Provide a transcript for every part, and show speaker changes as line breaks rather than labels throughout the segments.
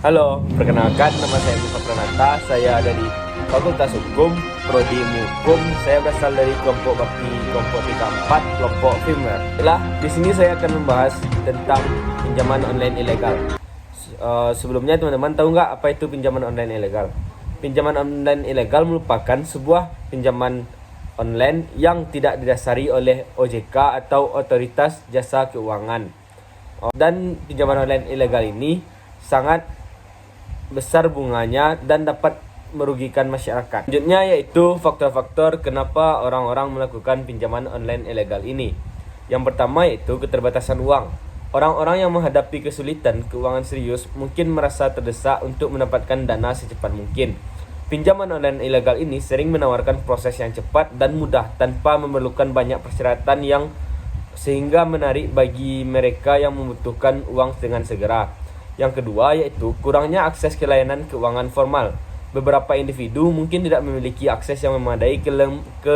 Halo, perkenalkan nama saya Musa Pranata. Saya ada di Fakultas Hukum, Prodi Hukum. Saya berasal dari kelompok bakti kelompok 34, kelompok FIMER. Di sini saya akan membahas tentang pinjaman online ilegal. Sebelumnya teman-teman tahu nggak apa itu pinjaman online ilegal? Pinjaman online ilegal merupakan sebuah pinjaman online yang tidak didasari oleh OJK atau Otoritas Jasa Keuangan. Dan pinjaman online ilegal ini sangat besar bunganya dan dapat merugikan masyarakat. Selanjutnya yaitu faktor-faktor kenapa orang-orang melakukan pinjaman online ilegal ini. Yang pertama yaitu keterbatasan uang. Orang-orang yang menghadapi kesulitan keuangan serius mungkin merasa terdesak untuk mendapatkan dana secepat mungkin. Pinjaman online ilegal ini sering menawarkan proses yang cepat dan mudah tanpa memerlukan banyak persyaratan yang sehingga menarik bagi mereka yang membutuhkan uang dengan segera. Yang kedua yaitu kurangnya akses ke layanan keuangan formal. Beberapa individu mungkin tidak memiliki akses yang memadai ke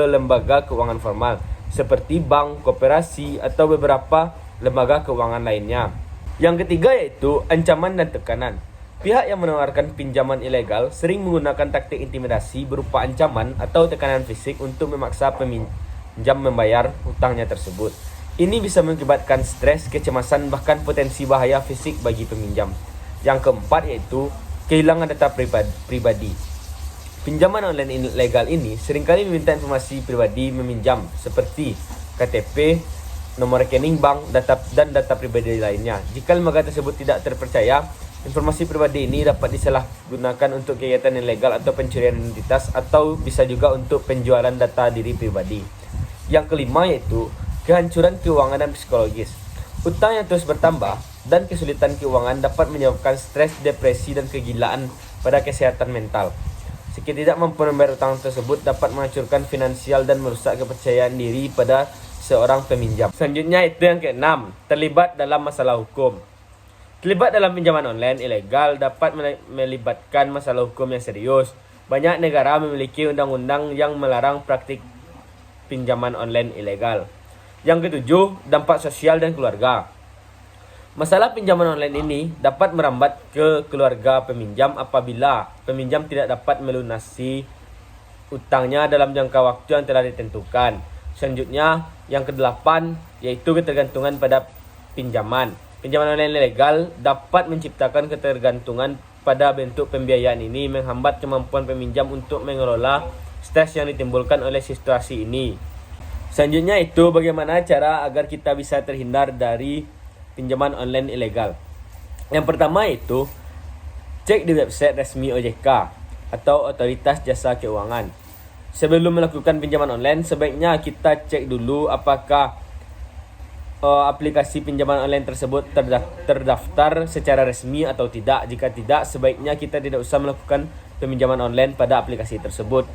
lembaga keuangan formal seperti bank, koperasi, atau beberapa lembaga keuangan lainnya. Yang ketiga yaitu ancaman dan tekanan. Pihak yang menawarkan pinjaman ilegal sering menggunakan taktik intimidasi berupa ancaman atau tekanan fisik untuk memaksa peminjam membayar hutangnya tersebut. Ini bisa mengakibatkan stres, kecemasan, bahkan potensi bahaya fisik bagi peminjam. Yang keempat yaitu kehilangan data pribadi. Pinjaman online ilegal ini seringkali meminta informasi pribadi meminjam seperti KTP, nomor rekening bank, dan data pribadi lainnya. Jika lembaga tersebut tidak terpercaya, informasi pribadi ini dapat disalahgunakan untuk kegiatan ilegal atau pencurian identitas atau bisa juga untuk penjualan data diri pribadi. Yang kelima yaitu kehancuran keuangan dan psikologis. Hutang yang terus bertambah dan kesulitan keuangan dapat menyebabkan stres, depresi, dan kegilaan pada kesehatan mental. Tidak mampu membayar hutang tersebut dapat menghancurkan finansial dan merusak kepercayaan diri pada seorang peminjam. Selanjutnya itu yang keenam, terlibat dalam masalah hukum. Terlibat dalam pinjaman online ilegal dapat melibatkan masalah hukum yang serius. Banyak negara memiliki undang-undang yang melarang praktik pinjaman online ilegal. Yang ketujuh, dampak sosial dan keluarga. Masalah pinjaman online ini dapat merambat ke keluarga peminjam apabila peminjam tidak dapat melunasi utangnya dalam jangka waktu yang telah ditentukan. Selanjutnya, yang kedelapan, yaitu ketergantungan pada pinjaman. Pinjaman online ilegal dapat menciptakan ketergantungan pada bentuk pembiayaan ini, menghambat kemampuan peminjam untuk mengelola stres yang ditimbulkan oleh situasi ini. Selanjutnya itu bagaimana cara agar kita bisa terhindar dari pinjaman online ilegal. Yang pertama itu cek di website resmi OJK atau Otoritas Jasa Keuangan. Sebelum melakukan pinjaman online, sebaiknya kita cek dulu apakah aplikasi pinjaman online tersebut terdaftar secara resmi atau tidak. Jika tidak, sebaiknya kita tidak usah melakukan peminjaman online pada aplikasi tersebut.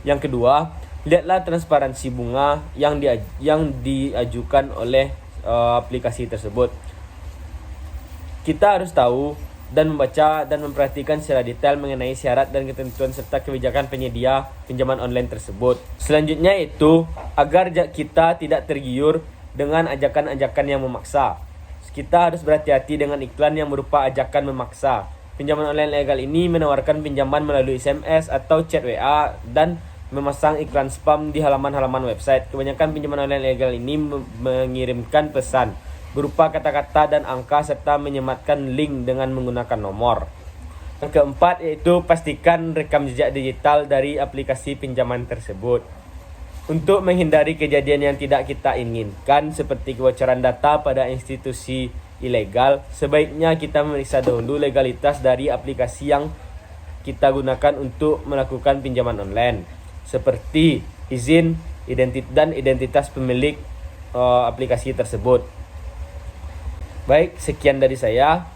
Yang kedua, lihatlah transparansi bunga yang diajukan oleh aplikasi tersebut. Kita harus tahu dan membaca dan memperhatikan secara detail mengenai syarat dan ketentuan serta kebijakan penyedia pinjaman online tersebut. Selanjutnya itu agar kita tidak tergiur dengan ajakan-ajakan yang memaksa. Kita harus berhati-hati dengan iklan yang berupa ajakan memaksa. Pinjaman online legal ini menawarkan pinjaman melalui SMS atau chat WA dan memasang iklan spam di halaman-halaman website. Kebanyakan pinjaman online legal ini mengirimkan pesan berupa kata-kata dan angka serta menyematkan link dengan menggunakan nomor. Yang keempat yaitu pastikan rekam jejak digital dari aplikasi pinjaman tersebut. Untuk menghindari kejadian yang tidak kita inginkan seperti kebocoran data pada institusi ilegal, sebaiknya kita memeriksa dahulu legalitas dari aplikasi yang kita gunakan untuk melakukan pinjaman online, seperti izin, identitas pemilik aplikasi tersebut. Baik, sekian dari saya.